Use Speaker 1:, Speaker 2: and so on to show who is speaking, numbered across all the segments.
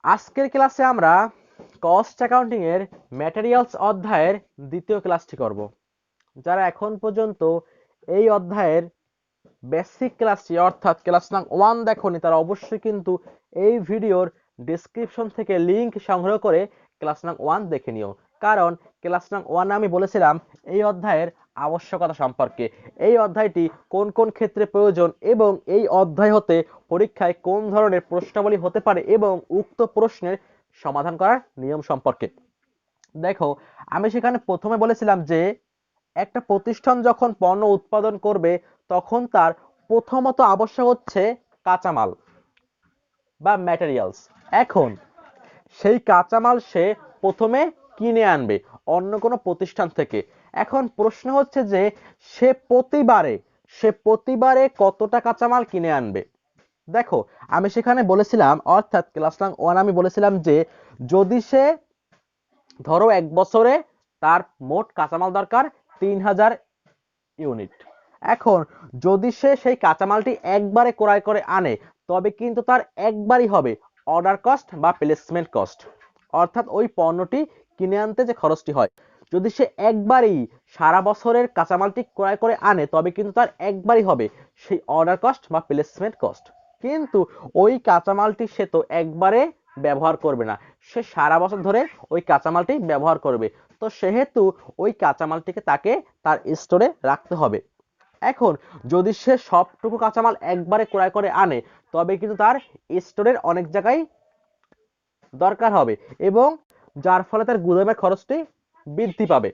Speaker 1: আজকের ক্লাসে আমরা কস্ট অ্যাকাউন্টিং এর ম্যাটেরিয়ালস অধ্যায়ের দ্বিতীয় ক্লাসটি করব। যারা এখন পর্যন্ত এই অধ্যায়ের বেসিক ক্লাসটি অর্থাৎ ক্লাস নং 1 দেখোনি, তারা অবশ্যই কিন্তু এই ভিডিওর ডেসক্রিপশন থেকে লিংক সংগ্রহ করে ক্লাস নং 1 দেখে নিও। কারণ ক্লাস নং 1 আমি বলেছিলাম এই অধ্যায়ের আবশ্যকতা সম্পর্কে, এই অধ্যায়টি কোন কোন ক্ষেত্রে প্রয়োজন এবং এই অধ্যায় হতে পরীক্ষায় কোন ধরনের প্রশ্নাবলী হতে পারে এবং উক্ত প্রশ্নের সমাধান করার নিয়ম সম্পর্কে। দেখো, আমি সেখানে প্রথমে বলেছিলাম যে একটা প্রতিষ্ঠান যখন পণ্য উৎপাদন করবে তখন তার প্রথমত আবশ্যক হচ্ছে কাঁচামাল বা ম্যাটেরিয়ালস। এখন সেই কাঁচামাল সে প্রথমে কিনে আনবে অন্য কোনো প্রতিষ্ঠান থেকে। এখন প্রশ্ন হচ্ছে যে সে প্রতিবারে কতটা কাঁচামাল কিনে আনবে। দেখো, আমি সেখানে বলেছিলাম অর্থাৎ ক্লাস নং 1 আমি বলেছিলাম যে যদি সে ধরো এক বছরে তার মোট কাঁচামাল দরকার 3000 ইউনিট। এখন যদি সে সেই কাঁচামালটি একবারে ক্রয় করে আনে তবে কিন্তু তার একবারই হবে অর্ডার কস্ট বা প্লেসমেন্ট কস্ট, অর্থাৎ ওই পণ্যটি কিনে আনতে যে খরচটি হয়। যদি সে একবারই সারা বছরের কাঁচামালটি ক্রয় করে আনে তবে কিন্তু তার একবারই হবে সেই অর্ডার কস্ট বা প্লেসমেন্ট কস্ট। কিন্তু ওই কাঁচামালটি সে তো একবারে ব্যবহার করবে না, সে সারা বছর ধরে ওই কাঁচামালটি ব্যবহার করবে। তো সেহেতু ওই কাঁচামালটিকে তাকে তার স্টোরে রাখতে হবে। এখন যদি সে সবটুকু কাঁচামাল একবারে ক্রয় করে আনে তবে কিন্তু তার স্টোরের অনেক জায়গায় দরকার হবে এবং যার ফলে তার গুদামের খরচটি বৃদ্ধি পাবে।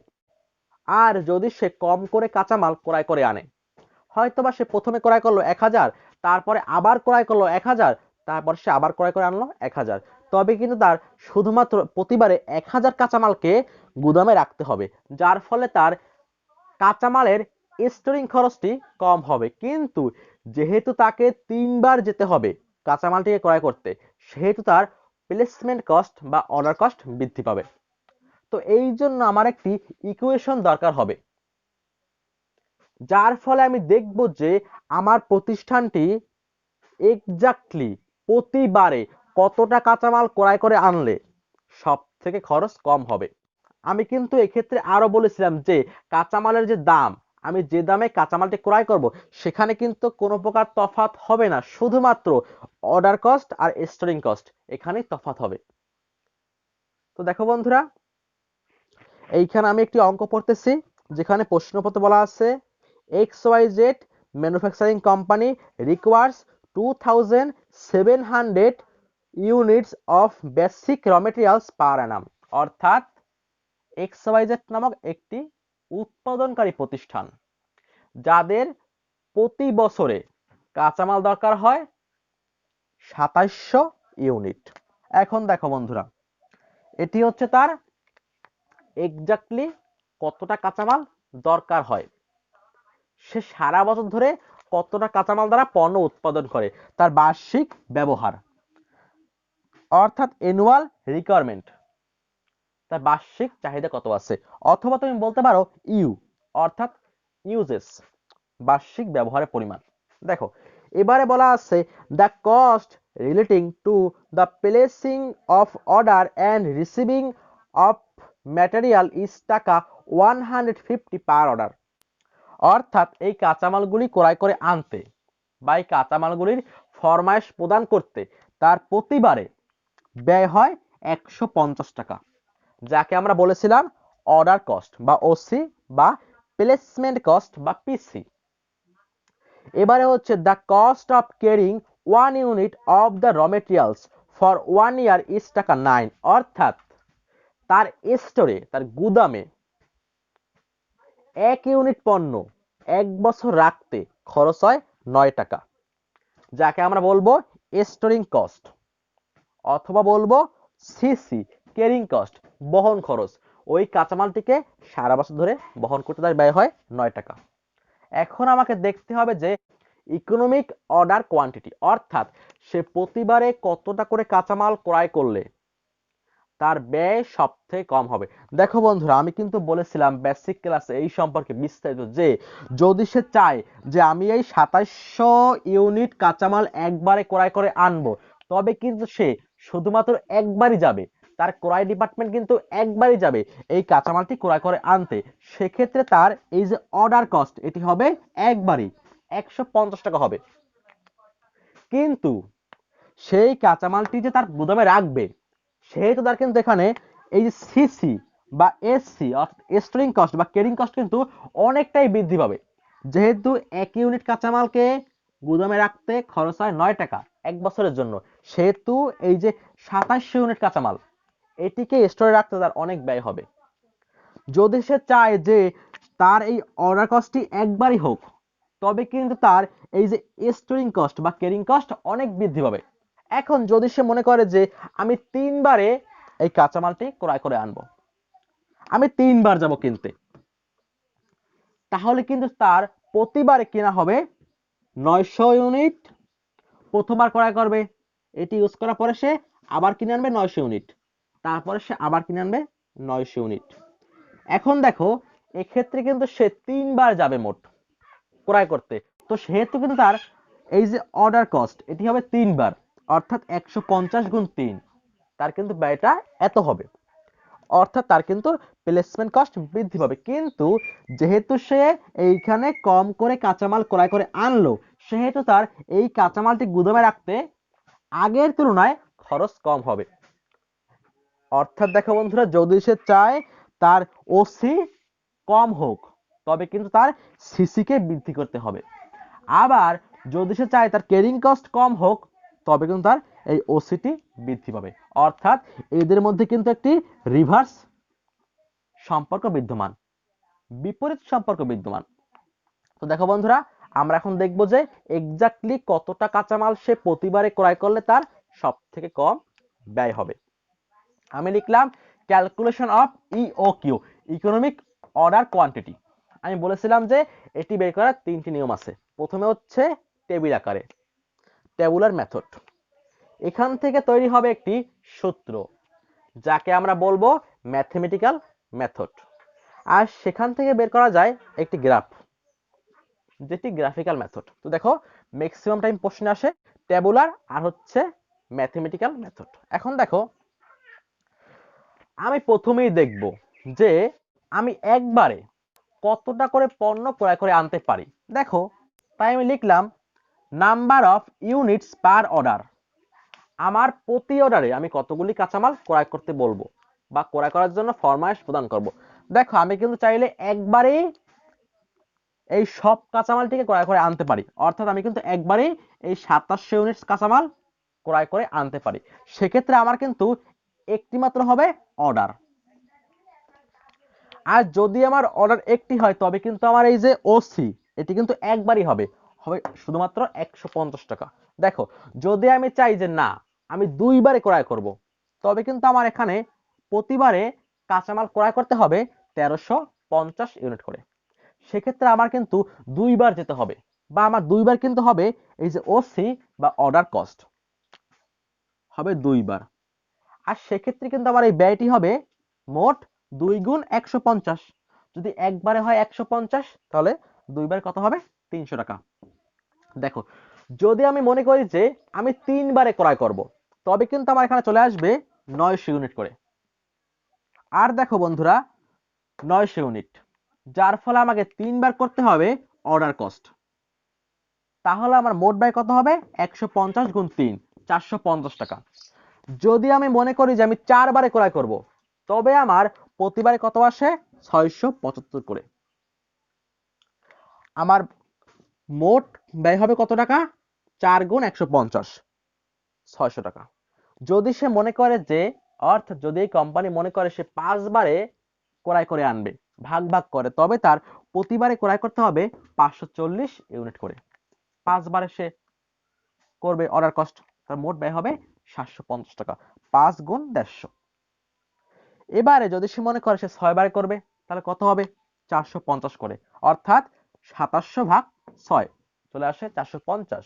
Speaker 1: আর যদি সে কম করে কাঁচামাল ক্রয় করে আনে, হয়তোবা সে প্রথমে ক্রয় করলো 1000, তারপরে আবার ক্রয় করলো 1000, তারপর সে আবার ক্রয় করে আনলো 1000, তবে কিন্তু তার শুধুমাত্র প্রতিবারে 1000 কাঁচামালকে গুদামে রাখতে হবে, যার ফলে তার কাঁচামালের স্টোরিং খরচটি কম হবে। কিন্তু যেহেতু তাকে 3বার যেতে হবে কাঁচামালটিকে ক্রয় করতে, সেহেতু তার প্লেসমেন্ট কস্ট বা অর্ডার কস্ট বৃদ্ধি পাবে। তো এই জন্য আমার একটি ইকুয়েশন দরকার হবে, যার ফলে আমি দেখব যে আমার প্রতিষ্ঠানটি এক্স্যাক্টলি প্রতিবারে কতটা কাঁচামাল ক্রয় করে আনলে সব থেকে খরচ কম হবে। আমি কিন্তু এক্ষেত্রে আরো বলেছিলাম যে কাঁচামালের যে দাম, আমি যে দামে কাঁচামালটি ক্রয় করব সেখানে কিন্তু কোনো প্রকার তফাৎ হবে না, শুধুমাত্র অর্ডার কস্ট আর স্টোরিং কস্ট এখানেই তফাৎ হবে। তো দেখো বন্ধুরা, এইখানে আমি একটি অঙ্ক পড়তেছি যেখানে প্রশ্নপত্র বলা আছে XYZ manufacturing company requires 2700 units of basic raw materials per annum. অর্থাৎ XYZ নামক একটি উৎপাদনকারী প্রতিষ্ঠান যাদের প্রতি বছরে কাঁচামাল দরকার হয় 2700 ইউনিট। এখন দেখো বন্ধুরা, এটি হচ্ছে তার এক্স্যাক্টলি কতটা কাঁচামাল দরকার হয়, সে সারা বছর ধরে কতটা কাঁচামাল দ্বারা পণ্য উৎপাদন করে, তার বার্ষিক ব্যবহার অর্থাৎ অ্যানুয়াল রিকোয়ারমেন্ট, তার বার্ষিক চাহিদা কত আছে। অথবা তুমি বলতে পারো ইউ অর্থাৎ ইউজেস, বার্ষিক ব্যবহারের পরিমাণ। দেখো, এবারে বলা আছে the cost relating to the placing of order and receiving of material is টাকা 150 পার অর্ডার। অর্থাৎ এই কাঁচামালগুলি ক্রয় করে আনতে বা এই কাঁচামালগুলির ফরমায়েশ প্রদান করতে তার প্রতিবারে ব্যয় হয় 150 টাকা, যাকে আমরা বলেছিলাম অর্ডার কস্ট বা ওসি বা প্লেসমেন্ট কস্ট বা পিসি। এবারে হচ্ছে the cost of carrying 1 unit of the raw materials for 1 year is টাকা 9। অর্থাৎ তার স্টোরে, তার গুদামে 1 ইউনিট পণ্য 1 বছর রাখতে খরচ হয় 9 টাকা, যাকে আমরা বলবো স্টোরিং কস্ট অথবা বলবো সিসি ক্যারিং কস্ট, বহন খরচ। ওই কাঁচামালটিকে সারা বছর ধরে বহন করতে তার ব্যয় হয় 9 টাকা। এখন আমাকে দেখতে হবে যে ইকোনমিক অর্ডার কোয়ান্টিটি, অর্থাৎ সে প্রতিবারে কতটা করে কাঁচামাল ক্রয় করলে তার ব্যয় সবথেকে কম হবে। দেখো বন্ধুরা, আমি কিন্তু বলেছিলাম বেসিক ক্লাসে এই সম্পর্কে বিস্তারিত যে যদি সে চায় যে আমি এই 2700 ইউনিট কাঁচামাল একবারে ক্রয় করে আনবো তবে কিন্তু সে শুধুমাত্র একবারই যাবে, তার ক্রয় ডিপার্টমেন্ট কিন্তু একবারই যাবে এই কাঁচামালটি ক্রয় করে আনতে। সেক্ষেত্রে তার এই যে অর্ডার কস্ট এটি হবে একবারই 150 টাকা হবে। কিন্তু সেই কাঁচামালটি যে তার গুদামে রাখবে সেহেতু তার কিন্তু এখানে এই যে সিসি বা এসসি অর্থাৎ স্টোরিং কস্ট বা ক্যারিং কস্ট কিন্তু অনেকটাই বৃদ্ধি পাবে। যেহেতু 1 ইউনিট কাঁচামালকে গুদামে রাখতে খরচ হয় 9 টাকা 1 বছরের জন্য, সেহেতু এই যে 2700 ইউনিট কাঁচামাল এটিকে স্টোরে রাখতে তার অনেক ব্যয় হবে। যদি সে চায় যে তার এই অর্ডার কস্টটি একবারই হোক, তবে কিন্তু তার এই যে স্টোরিং কস্ট বা ক্যারিং কস্ট অনেক বৃদ্ধি পাবে। এখন যদি সে মনে করে যে আমি 3বারে এই কাঁচামালটি ক্রয় করে আনবো, আমি 3বার যাব কিনতে, তাহলে কিন্তু তার প্রতিবারে কেনা হবে 900 ইউনিট। প্রথমবার ক্রয় করবে, এটি ইউজ করার পরে সে আবার কিনে আনবে 900 ইউনিট, তারপরে সে আবার কিনে আনবে 900 ইউনিট। এখন দেখো এক্ষেত্রে কিন্তু সে 3বার যাবে মোট ক্রয় করতে, তো সেহেতু কিন্তু তার এই যে অর্ডার কস্ট এটি হবে 3বার, অর্থাৎ 150 × 3, তার কিন্তু ব্যয়টা এত হবে। অর্থাৎ তার কিন্তু প্লেসমেন্ট কস্ট বৃদ্ধি পাবে। কিন্তু যেহেতু সে এইখানে কম করে কাঁচামাল ক্রয় করে আনলো, সেহেতু তার এই কাঁচামালটি গুদামে রাখতে আগের তুলনায় খরচ কম হবে। অর্থাৎ দেখো বন্ধুরা, যদি সে চায় তার ওসি কম হোক, তবে কিন্তু তার সিসিকে বৃদ্ধি করতে হবে। আবার যদি সে চায় তার ক্যারিং কস্ট কম হোক, তবে কিন্তু তার এই ওসিটি বৃদ্ধি পাবে। অর্থাৎ এদের মধ্যে কিন্তু একটি রিভার্স সম্পর্ক বিদ্যমান, বিপরীত সম্পর্ক বিদ্যমান। তো দেখো বন্ধুরা, আমরা এখন দেখব যে এক্স্যাক্টলি কতটা কাঁচামাল সে প্রতিবারে ক্রয় করলে তার সব থেকে কম ব্যয় হবে। আমি লিখলাম calculation of EOQ, economic order quantity. আমি বলেছিলাম যে এটি বের করার 3টি নিয়ম আছে। প্রথমে হচ্ছে টেবিল আকারে, টেবুলার মেথড। এখান থেকে তৈরি হবে একটি সূত্র, যাকে আমরা বলবো ম্যাথমেটিক্যাল মেথড। আর সেখান থেকে বের করা যায় একটি গ্রাফ, যেটি গ্রাফিক্যাল মেথড। তো দেখো ম্যাক্সিমাম টাইম প্রশ্নে আসে টেবুলার আর হচ্ছে ম্যাথমেটিক্যাল মেথড। এখন দেখো আমি প্রথমেই দেখব যে আমি একবারে কতটা করে পণ্য ক্রয় করে আনতে পারি। দেখো, তাই আমি লিখলাম number of units per order. আমার প্রতি অর্ডারে আমি কতগুলি কাঁচামাল ক্রয় করতে বলবো বা ক্রয় করার জন্য ফরমায়েশ প্রদান করব। দেখো আমি কিন্তু চাইলে একবারেই এই সব কাঁচামালটিকে ক্রয় করে আনতে পারি, অর্থাৎ আমি কিন্তু একবারেই এই 2700 ইউনিট কাঁচামাল ক্রয় করে আনতে পারি। সেক্ষেত্রে আমার কিন্তু একটি মাত্র হবে অর্ডার। আর যদি আমার অর্ডার একটি হয়, তবে কিন্তু আমার এই যে ওসি এটি কিন্তু একবারই হবে, হবে শুধুমাত্র 150 টাকা। দেখো যদি আমি চাই যে না আমি 2বারে ক্রয় করব, তবে কিন্তু আমার এখানে প্রতিবারে কাঁচামাল ক্রয় করতে হবে 1350 ইউনিট করে। সেক্ষেত্রে আমার কিন্তু 2বার যেতে হবে, বা আমার 2বার কিন্তু হবে এই যে ওসি বা অর্ডার কস্ট হবে 2বার। আর সেক্ষেত্রে কিন্তু আমার এই ব্যয়টি হবে মোট 2 × 150। যদি একবারে হয় 150, তাহলে 2বার কত হবে 300 টাকা। দেখো যদি আমি মনে করি যে আমি 3বারে ক্রয় করব, তবে কিন্তু আমার এখানে চলে আসবে 900 ইউনিট করে। আর দেখো বন্ধুরা 900 ইউনিট, যার ফলে আমাকে 3বার করতে হবে অর্ডার কস্ট। তাহলে আমার মোট ব্যয় কত হবে 150 × 3, 450 টাকা। যদি আমি মনে করি যে আমি 4বারে ক্রয় করব, তবে আমার প্রতিবারে কত আসে 675 করে। আমার মোট ব্যয় হবে কত টাকা 4 × 150, 600 টাকা। যদি সে মনে করে যে, অর্থাৎ যদি এই কোম্পানি মনে করে সে 5বারে ক্রয় করে আনবে ভাগ ভাগ করে, তবে তার প্রতিবারে ক্রয় করতে হবে 540 ইউনিট করে। 5বারে সে করবে অর্ডার কস্ট, তার মোট ব্যয় হবে 750 টাকা, 5 × 150। এবারে যদি সে মনে করে সে 6বারে করবে, তাহলে কত হবে 450 করে, অর্থাৎ 2700/6 চলে আসে 450,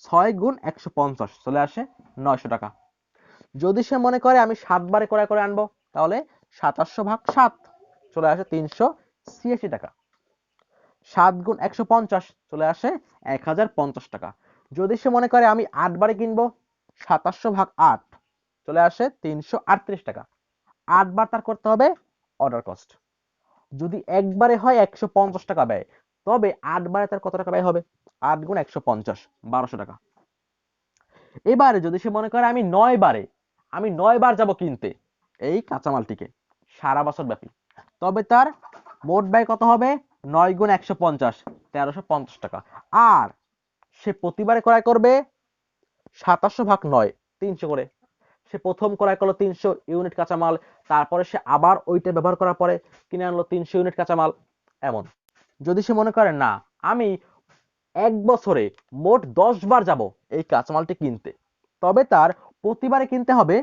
Speaker 1: 6 × 150 চলে আসে 900 টাকা। যদি সে মনে করে আমি 7বারে ক্রয় করে আনবো, তাহলে 2700/7 চলে আসে 386 টাকা। 7 × 150 চলে আসে 1050 টাকা। যদি সে মনে করে আমি 8বারে কিনবো, 2700/8 চলে আসে 338 টাকা। 8 বার তার করতে হবে অর্ডার কস্ট। যদি একবারে হয় 150 টাকা ব্যয়, তবে 8 বারে তার কত টাকা ব্যয় হবে? 8 গুণ 150, 1200 টাকা। এবারে যদি সে মনে করে আমি 9 বার যাব কিনতে এই কাঁচামালটিকে সারা বছর ব্যাপী, তবে তার মোট ব্যয় কত হবে? 9 গুণ 150, 1350 টাকা। আর সে প্রতিবারে ক্রয় করবে 2700 ভাগ 9, 300 করে। সে প্রথম ক্রয় করলো 300 ইউনিট কাঁচামাল, তারপরে সে আবার ওইটা ব্যবহার করার পরে কিনে আনলো 300 ইউনিট কাঁচামাল। এমন যদি সে মনে করে না, আমি এক বছরে মোট 10 বার যাব এই কাঁচামালটি কিনতে, তবে তার প্রতিবারে কিনতে হবে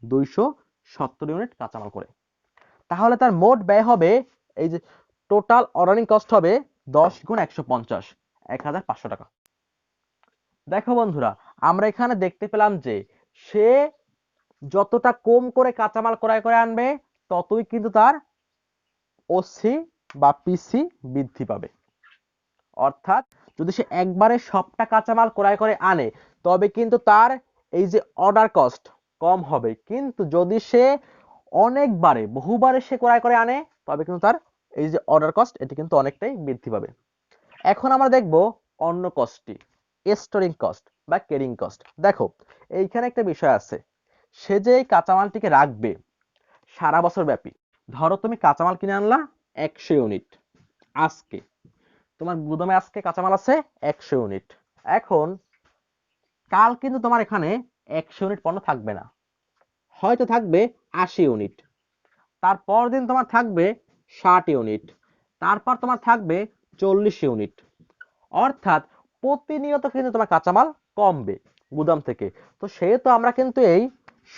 Speaker 1: 270 ইউনিট কাঁচামাল করে। তাহলে তার মোট ব্যয় হবে, এই যে টোটাল অর্ডারিং কস্ট হবে 10 গুণ 150, 1500 টাকা। দেখো বন্ধুরা, আমরা এখানে দেখতে পেলাম যে সে যতটা কম করে কাঁচামাল ক্রয় করে আনবে, ততই কিন্তু তার ওসি বা পিসি বৃদ্ধি পাবে। অর্থাৎ যদি সে একবারে সবটা কাঁচামাল ক্রয় করে আনে, তবে কিন্তু তার এই যে অর্ডার কস্ট কম হবে। কিন্তু যদি সে অনেকবারে বহুবারে সে ক্রয় করে আনে, তবে কিন্তু তার এই যে অর্ডার কস্ট এটি কিন্তু অনেকটাই বৃদ্ধি পাবে। এখন আমরা দেখব অন্য কস্টটি, স্টোরিং কস্ট বা ক্যারিং কস্ট। দেখো, এইখানে একটা বিষয় আছে, সে যে এই কাঁচামালটিকে রাখবে সারা বছর ব্যাপী। ধরো তুমি কাঁচামাল কিনে আনলা 100 ইউনিট, আজকে তোমার গুদামে আজকে কাঁচামাল আছে 100 ইউনিট। এখন কাল কিন্তু তোমার এখানে 100 ইউনিট পণ্য থাকবে না, হয়তো থাকবে 80 ইউনিট। তারপর দিন তোমার থাকবে 60 ইউনিট, তারপর তোমার থাকবে 40 ইউনিট। অর্থাৎ প্রতিনিয়ত কিন্তু তোমার কাঁচামাল কমবে গুদাম থেকে। তো সেহেতু আমরা কিন্তু এই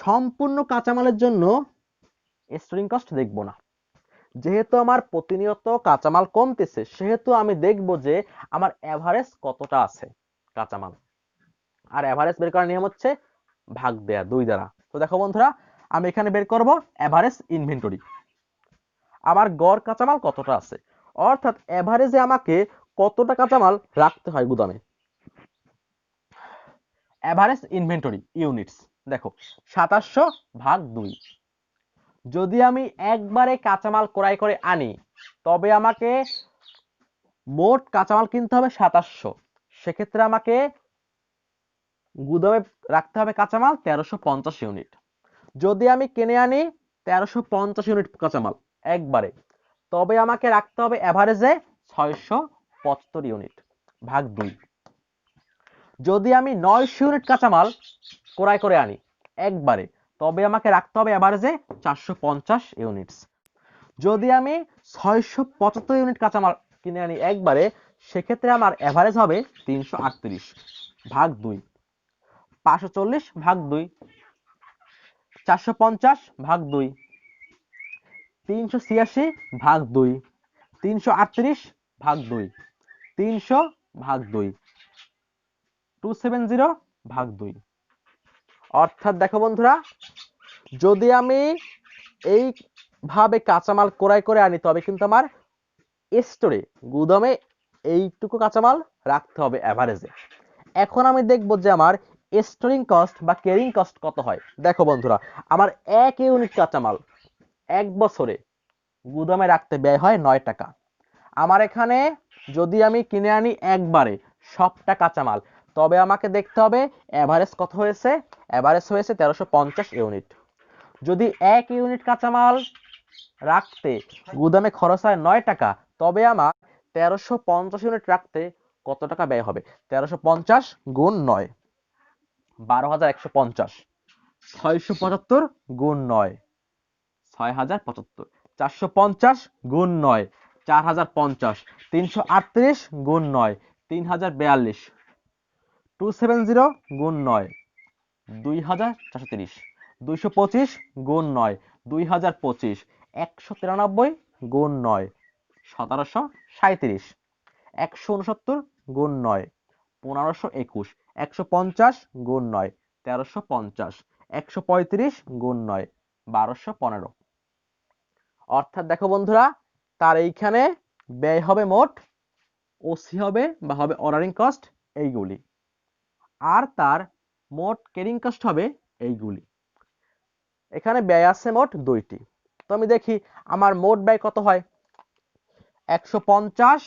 Speaker 1: সম্পূর্ণ কাঁচামালের জন্য স্টোরিং কস্ট দেখব না। যেহেতু আমার প্রতিনিয়ত কাঁচামাল কমতেছে, সেহেতু আমি দেখব যে আমার এভারেজ কতটা আছে কাঁচামাল। আর এভারেজ বের করার নিয়ম হচ্ছে ভাগ দেয়া 2 দ্বারা। তো দেখো বন্ধুরা, আমি এখানে বের করব এভারেজ ইনভেন্টরি, আমার গড় কাঁচামাল কতটা আছে, অর্থাৎ এভারেজে আমাকে কতটা কাঁচামাল রাখতে হয় গুদামে। এভারেজ ইনভেন্টরি ইউনিটস, দেখো 2700 ভাগ 2। যদি আমি একবারে কাঁচামাল ক্রয় করে আনি, তবে আমাকে মোট কাঁচামাল কিনতে হবে 2700। সেক্ষেত্রে আমাকে গুদামে রাখতে হবে কাঁচামাল 1350 ইউনিট। যদি আমি কিনে আনি 1350 ইউনিট কাঁচামাল একবারে, তবে আমাকে রাখতে হবে এভারেজে 675 ইউনিট ভাগ 2। যদি আমি 900 ইউনিট কাঁচামাল ক্রয় করে আনি একবারে, তবে আমাকে রাখতে হবে এভারেজে 450 ইউনিটস। যদি আমি 675 ইউনিট কাঁচামাল কিনে আনি একবারে, সেক্ষেত্রে আমার এভারেজ হবে 338 ভাগ 2, 540 ভাগ 2, 450 ভাগ 2, 386 ভাগ 2, 338 ভাগ 2, 300 ভাগ 2, 270 ভাগ 2। অর্থাৎ দেখো বন্ধুরা, যদি আমি এইভাবে কাঁচামাল ক্রয় করে আনি, তবে কিন্তু আমার স্টোরে গুদামে এইটুকু কাঁচামাল রাখতে হবে এভারেজে। এখন আমি দেখব যে আমার স্টোরিং কস্ট বা ক্যারিং কস্ট কত হয়। দেখো বন্ধুরা, আমার 1 ইউনিট কাঁচামাল এক বছরে গুদামে রাখতে ব্যয় হয় 9 টাকা। আমার এখানে যদি আমি কিনে আনি একবারে সবটা কাঁচামাল, তবে আমাকে দেখতে হবে এভারেজ কত হয়েছে। এভারেজ হয়েছে 1350 ইউনিট। যদি 1 ইউনিট কাঁচামাল রাখতে গুদামে খরচ হয় 9 টাকা, তবে আমার 1350 ইউনিট রাখতে কত টাকা ব্যয় হবে? 1350 গুণ 9, 12150। 675 গুণ 9, 6075। 450 গুণ 9, 4050। 338 গুণ 9, 3042। 270 গুণ 9, 2430। 225 গুণ 9, 2025। 193 গুণ 9, 1737। 169 গুণ 9, 1521। 150 গুণ 9, 1350। 135 গুণ 9, 1215। অর্থাৎ দেখো বন্ধুরা, তার এইখানে ব্যয় হবে মোট, ওসি হবে বা হবে অর্ডারিং কস্ট এইগুলি, আর তার মোট ক্যারিং কস্ট হবে এইগুলি। এখানে ব্যয় আছে মোট 2টি। তো আমি দেখি আমার মোট ব্যয় কত হয়। 150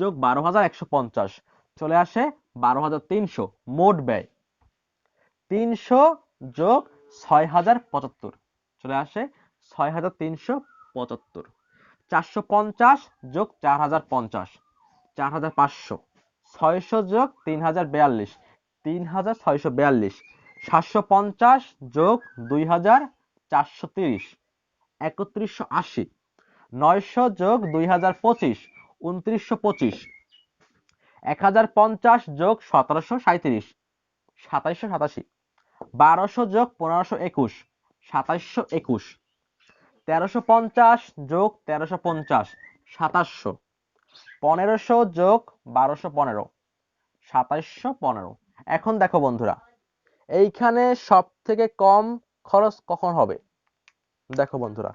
Speaker 1: যোগ 12,150 চলে আসে 12,300। মোট ব্যয় 300 যোগ 6,075 চলে আসে 6,375। 450 যোগ 4,050 4,500। 600 যোগ 3,042 3,642। 750 যোগ 2,000 430 3,180। 900 যোগ 2,025 2,925। 1,050 যোগ 1,737 2,787। 1,200 যোগ 1,521 2,721। 1,350 যোগ 1,350 2,700। 1,500 যোগ 1,215 2,715। এখন দেখো বন্ধুরা, এইখানে সব থেকে কম খরচ কখন হবে? দেখো বন্ধুরা,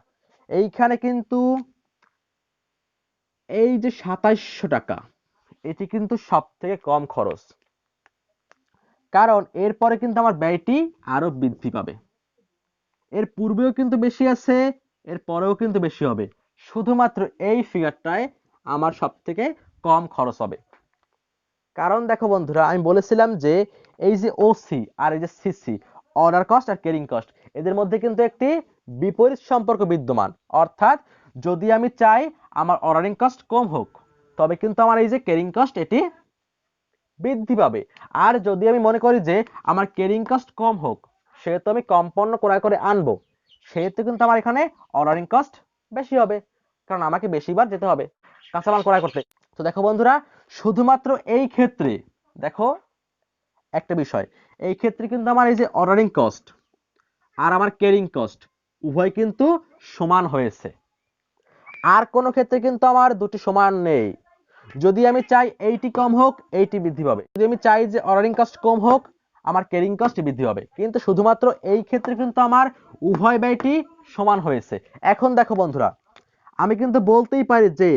Speaker 1: এইখানে কিন্তু এই যে 2,700 টাকা, এটি কিন্তু সব থেকে কম খরচ, কারণ এরপরে কিন্তু আমার ব্যয়টি আরো বৃদ্ধি পাবে। এর পূর্বেও কিন্তু বেশি আছে, এর পরেও কিন্তু বেশি হবে। শুধুমাত্র এই ফিগারটায় আমার সব থেকে কম খরচ হবে। কারণ দেখো বন্ধুরা, আমি বলেছিলাম যে এই যে ওসি আর এই যে সিসি, অর্ডার কস্ট আর ক্যারিং কস্ট, এদের মধ্যে কিন্তু একটি বিপরীত সম্পর্ক বিদ্যমান। অর্থাৎ যদি আমি চাই আমার অর্ডারিং কস্ট কম হোক, তবে কিন্তু আমার এই যে ক্যারিং কস্ট এটি বৃদ্ধি পাবে। আর যদি আমি মনে করি যে আমার ক্যারিং কস্ট কম হোক, সেহেতু আমি কম পণ্য ক্রয় করে আনবো, সেহেতু কিন্তু আমার এখানে অর্ডারিং কস্ট বেশি হবে, কারণ আমাকে বেশিবার যেতে হবে কাঁচামাল ক্রয় করতে। তো দেখো বন্ধুরা, শুধুমাত্র এই ক্ষেত্রে দেখো একটা বিষয়, এই ক্ষেত্রে কিন্তু আমার এই যে অর্ডারিং কস্ট আর আমার ক্যারিং কস্ট উভয় কিন্তু সমান হয়েছে। আর কোনো ক্ষেত্রে কিন্তু আমার দুটি সমান নেই। যদি আমি চাই এইটি কম হোক, এইটি বৃদ্ধি পাবে। যদি আমি চাই যে অর্ডারিং কস্ট কম হোক, আমার ক্যারিং কস্ট বৃদ্ধি পাবে। কিন্তু শুধুমাত্র এই ক্ষেত্রে কিন্তু আমার উভয় ব্যয়টি সমান হয়েছে। এখন দেখো বন্ধুরা, আমি কিন্তু বলতেই পারি যে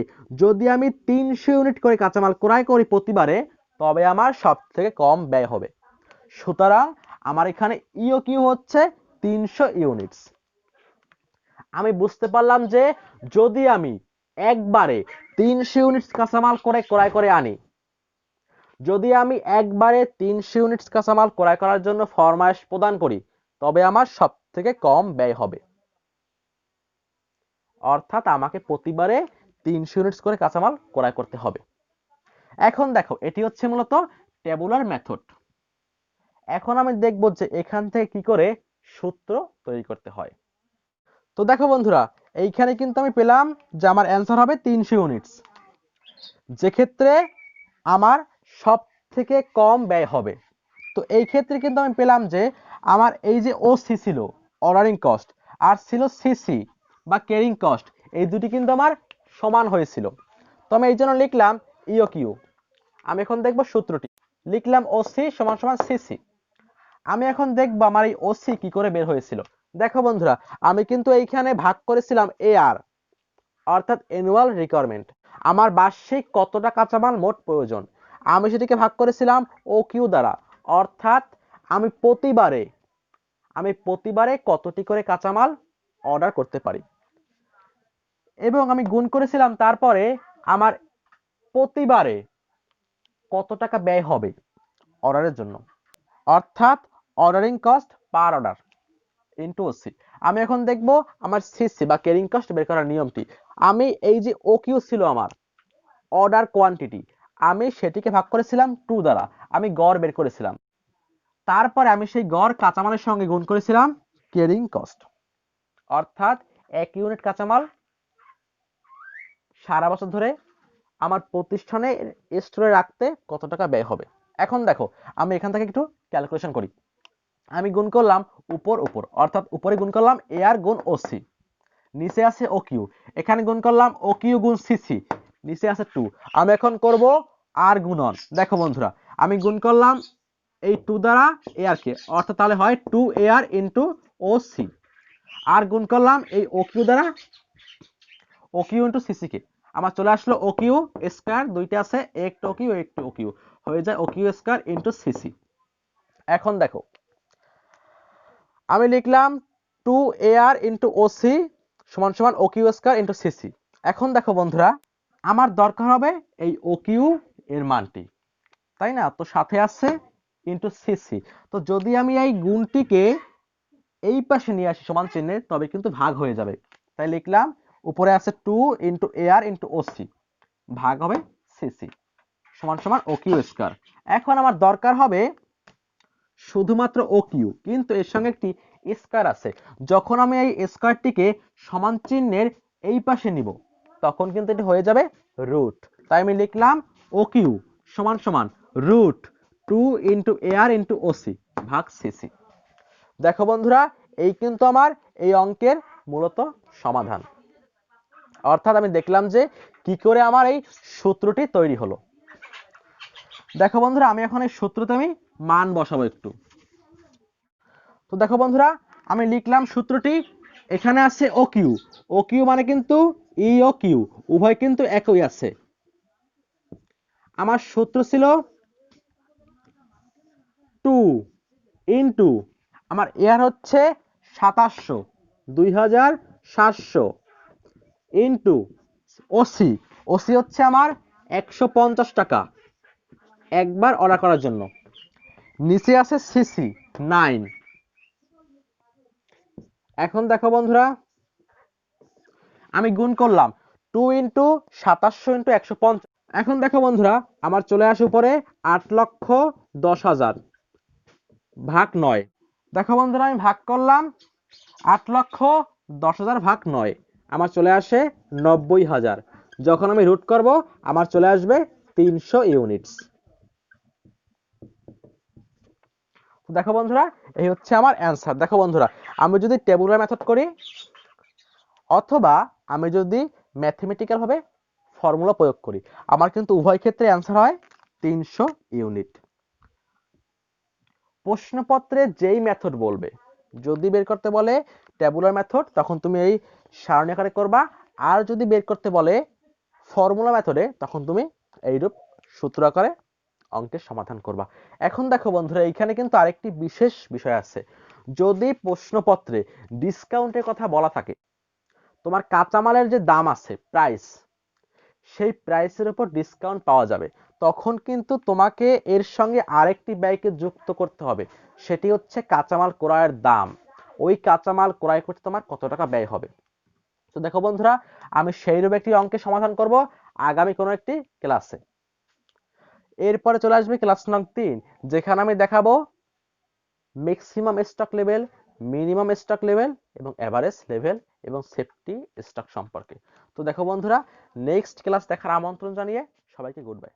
Speaker 1: যদি আমি 300 ইউনিট করে কাঁচামাল ক্রয় করি প্রতিবারে, তবে আমার সব থেকে কম ব্যয় হবে। সুতরাং আমার এখানে ইওকিউ হচ্ছে 300 ইউনিটস। আমি বুঝতে পারলাম যে যদি আমি একবারে 300 ইউনিটস কাঁচামাল ক্রয় করে আনি, যদি আমি একবারে 300 ইউনিটস কাঁচামাল ক্রয় করার জন্য ফরমায়েশ প্রদান করি, তবে আমার সব থেকে কম ব্যয় হবে। অর্থাৎ আমাকে প্রতিবারে 300 ইউনিটস করে কাঁচামাল ক্রয় করতে হবে। এখন দেখো, এটি হচ্ছে মূলত টেবুলার মেথড। এখন আমি দেখব যে এখান থেকে কি করে সূত্র তৈরি করতে হয়। তো দেখো বন্ধুরা, এইখানে কিন্তু আমি পেলাম যে আমার অ্যান্সার হবে 300 ইউনিটস, যে ক্ষেত্রে আমার সব থেকে কম ব্যয় হবে। তো এই ক্ষেত্রে কিন্তু আমি পেলাম যে আমার এই যে ওসি ছিল অর্ডারিং কস্ট, আর ছিল সিসি বা ক্যারিং কস্ট, এই দুটি কিন্তু আমার সমান হয়েছিল। তো আমি এই জন্য লিখলাম ইওকিউ। আমি এখন দেখব সূত্রটি, লিখলাম ওসি সমান সমান সিসি। আমি এখন দেখব আমার এই ওসি কি করে বের হয়েছিল। দেখো বন্ধুরা, আমি কিন্তু এইখানে ভাগ করেছিলাম এআর, অর্থাৎ অ্যানুয়াল রিকোয়ারমেন্ট। আমার বার্ষিক কতটা কাঁচামাল মোট প্রয়োজন, আমি সেটিকে ভাগ করেছিলাম ও কিউ দ্বারা, অর্থাৎ আমি প্রতিবারে কতটি করে কাঁচামাল অর্ডার করতে পারি, এবং আমি গুণ করেছিলাম তারপরে আমার প্রতিবারে কত টাকা ব্যয় হবে অর্ডারের জন্য, অর্থাৎ ordering cost per order into OC. আমি এখন দেখব আমার সিসি বা ক্যারিং কস্ট বের করার নিয়মটি। আমি এই যে ও কিউ ছিল আমার অর্ডার কোয়ান্টিটি, আমি সেটিকে ভাগ করেছিলাম 2 দ্বারা, আমি গড় বের করেছিলাম। তারপরে আমি সেই গড় কাঁচামালের সঙ্গে গুণ করেছিলাম ক্যারিং কস্ট, অর্থাৎ 1 ইউনিট কাঁচামাল সারা বছর ধরে আমার প্রতিষ্ঠানে স্টোরে রাখতে কত টাকা ব্যয় হবে। এখন দেখো, আমি এখান থেকে একটু ক্যালকুলেশন করি। আমি গুণ করলাম উপর, অর্থাৎ উপরে গুণ করলাম এআর গুণ ওসি, নিচে আছে ও কিউ, এখানে গুণ করলাম ও কিউ গুণ সিসি, নিচে আছে 2। আমি এখন করব আর গুণন। দেখো বন্ধুরা, আমি গুণ করলাম এই 2 দ্বারা এআর কে, অর্থাৎ তাহলে হয় 2 এআর ইনটু ওসি, আর গুণ করলাম এই ও কিউ দ্বারা ও কিউ ইনটু সিসি কে, আমার চলে আসলো ও কিউ স্কয়ার, দুইটা আছে একটু ও কিউ হয়ে যায় O Q square into CC. এখন দেখো, আমি লিখলাম 2AR ইন্টু ওসি সমান সমান ওকিউ স্কয়ার ইন্টু সিসি। এখন দেখো বন্ধুরা, আমার দরকার হবে এই ওকিউ এর মানটি, তাই না? তো সাথে আছে ইন্টু সিসি। তো যদি আমি এই গুণটিকে এই পাশে নিয়ে আসি সমান চিহ্নে, তবে কিন্তু ভাগ হয়ে যাবে। তাই লিখলাম উপরে আছে 2AR ইন্টু ওসি ভাগ হবে সিসি সমান সমান ওকিউ স্কয়ার। এখন আমার দরকার হবে শুধুমাত্র ওকিউ, কিন্তু এর সঙ্গে একটি স্কয়ার আছে। যখন আমি এই স্কয়ারটিকে সমান চিহ্নের এই পাশে নিব, তখন কিন্তু এটা হয়ে যাবে রুট। তাই আমি লিখলাম ওকিউ সমান সমান রুট 2AR ইন্টু ওসি ভাগ সিসি। দেখো বন্ধুরা, এই কিন্তু আমার এই অঙ্কের মূলত সমাধান। অর্থাৎ আমি দেখলাম যে কি করে আমার এই সূত্রটি তৈরি হলো। দেখো বন্ধুরা, আমি এখন এই সূত্রতে আমি মান বসাবো একটু। তো দেখো বন্ধুরা, আমি লিখলাম সূত্রটি। এখানে আছে ওকিউ, ওকিউ মানে কিন্তু ই ও কিউ উভয় কিন্তু একই আছে। আমার সূত্র ছিল 2 ইন্টু আমার এয়ার হচ্ছে 2700 2700 ইন্টু ওসি, ওসি হচ্ছে আমার 150 টাকা একবার অর্ডার করার জন্য। নিচে আছে সিসি 9। এখন দেখো বন্ধুরা, আমি গুণ করলাম 2 ইন্টু 2700 ইন্টু 150। এখন দেখো বন্ধুরা, আমার চলে আসে উপরে 8,10,000 ভাগ 9। দেখো বন্ধুরা, আমি ভাগ করলাম 8,10,000 ভাগ 9, আমার চলে আসে 90,000। যখন আমি রুট করব, আমার চলে আসবে 300 ইউনিটস। দেখো বন্ধুরা, এই হচ্ছে আমার অ্যান্সার। দেখো বন্ধুরা, আমি যদি টেবুলার মেথড করি অথবা আমি যদি ম্যাথমেটিক্যাল ভাবে ফর্মুলা প্রয়োগ করি, আমার কিন্তু উভয় ক্ষেত্রে অ্যান্সার হয় 300 ইউনিট। প্রশ্নপত্রে যেই মেথড বলবে, যদি বের করতে বলে ট্যাবুলার মেথড, তখন তুমি এই সারণী আকারে করবা। আর যদি বের করতে বলে ফর্মুলা মেথডে, তখন তুমি এইরূপ সূত্র আকারে অঙ্কের সমাধান করবা। এখন দেখো বন্ধুরা, এইখানে কিন্তু আরেকটি বিশেষ বিষয় আছে। যদি প্রশ্নপত্রে ডিসকাউন্টের কথা বলা থাকে, তোমার কাঁচামালের যে দাম আছে প্রাইস, সেই প্রাইসের উপর ডিসকাউন্ট পাওয়া যাবে, তখন কিন্তু তোমাকে এর সঙ্গে আরেকটি ব্যয়কে যুক্ত করতে হবে। সেটি হচ্ছে কাঁচামাল ক্রয়ের দাম। ওই কাঁচামাল ক্রয় করতে তোমার কত টাকা ব্যয় হবে। তো দেখো বন্ধুরা, আমি সেইরূপ একটি অঙ্কের সমাধান করব আগামী কোনো একটি ক্লাসে। এরপরে চলে আসবে ক্লাস নং 3, যেখানে আমি দেখাবো maximum stock level, minimum stock level এবং এভারেজ লেভেল এবং সেফটি স্টক সম্পর্কে। তো দেখো বন্ধুরা, নেক্সট ক্লাস দেখার আমন্ত্রণ জানিয়ে সবাইকে গুড বাই।